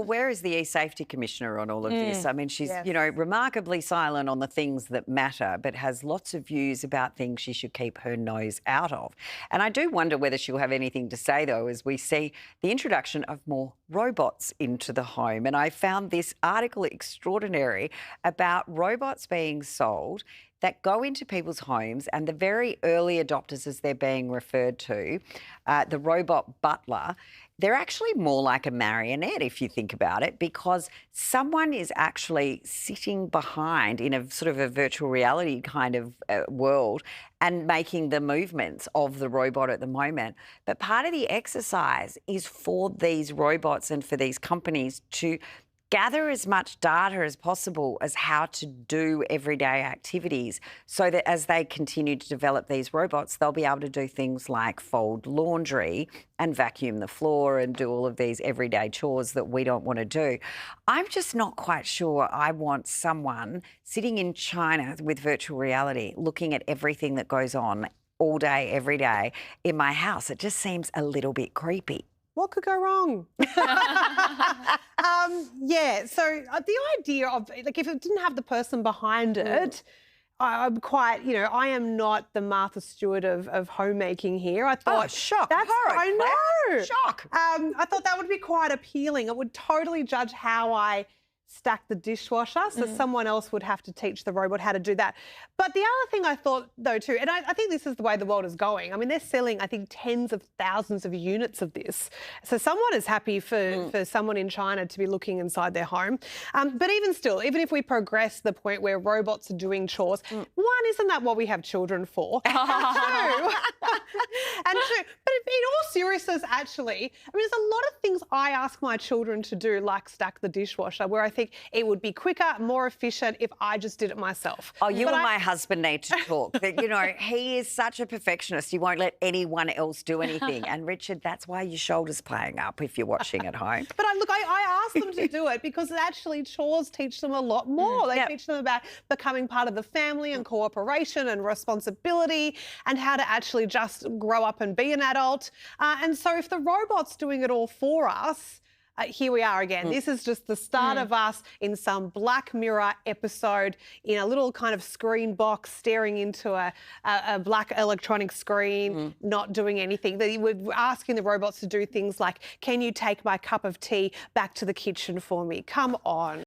where is the e-safety commissioner on all of this? I mean, she's, Yes. you know, remarkably silent on the things that matter, but has lots of views about things she should keep her nose out of. And I do wonder whether she'll have anything to say, though, as we see the introduction of more robots into the home. And I found this article extraordinary about robots being sold that go into people's homes, and the very early adopters, as they're being referred to, the robot butler, they're actually more like a marionette if you think about it, because someone is actually sitting behind in a sort of a virtual reality kind of world and making the movements of the robot at the moment. But part of the exercise is for these robots and for these companies to gather as much data as possible as how to do everyday activities, so that as they continue to develop these robots, they'll be able to do things like fold laundry and vacuum the floor and do all of these everyday chores that we don't want to do. I'm just not quite sure I want someone sitting in China with virtual reality looking at everything that goes on all day, every day in my house. It just seems a little bit creepy. What could go wrong? So the idea of, like, if it didn't have the person behind it, I'm quite, you know, I am not the Martha Stewart of homemaking here. I thought, shock. That's, Horror, I know. Shock. I thought that would be quite appealing. It would totally judge how I stack the dishwasher, so someone else would have to teach the robot how to do that. But the other thing I thought, though, too, and I think this is the way the world is going. I mean, they're selling, I think, tens of thousands of units of this. So someone is happy for someone in China to be looking inside their home. But even still, even if we progress to the point where robots are doing chores, one, isn't that what we have children for? And two, but in all seriousness, actually, I mean, there's a lot of things I ask my children to do, like stack the dishwasher, where I think it would be quicker, more efficient if I just did it myself. Oh, you and my husband need to talk. But, you know, he is such a perfectionist. He won't let anyone else do anything. And, Richard, that's why your shoulder's playing up if you're watching at home. But I ask them to do it because actually chores teach them a lot more. They teach them about becoming part of the family and cooperation and responsibility and how to actually just grow up and be an adult. And so if the robot's doing it all for us, here we are again. This is just the start of us in some Black Mirror episode in a little kind of screen box staring into a black electronic screen, not doing anything. We're asking the robots to do things like, can you take my cup of tea back to the kitchen for me? Come on.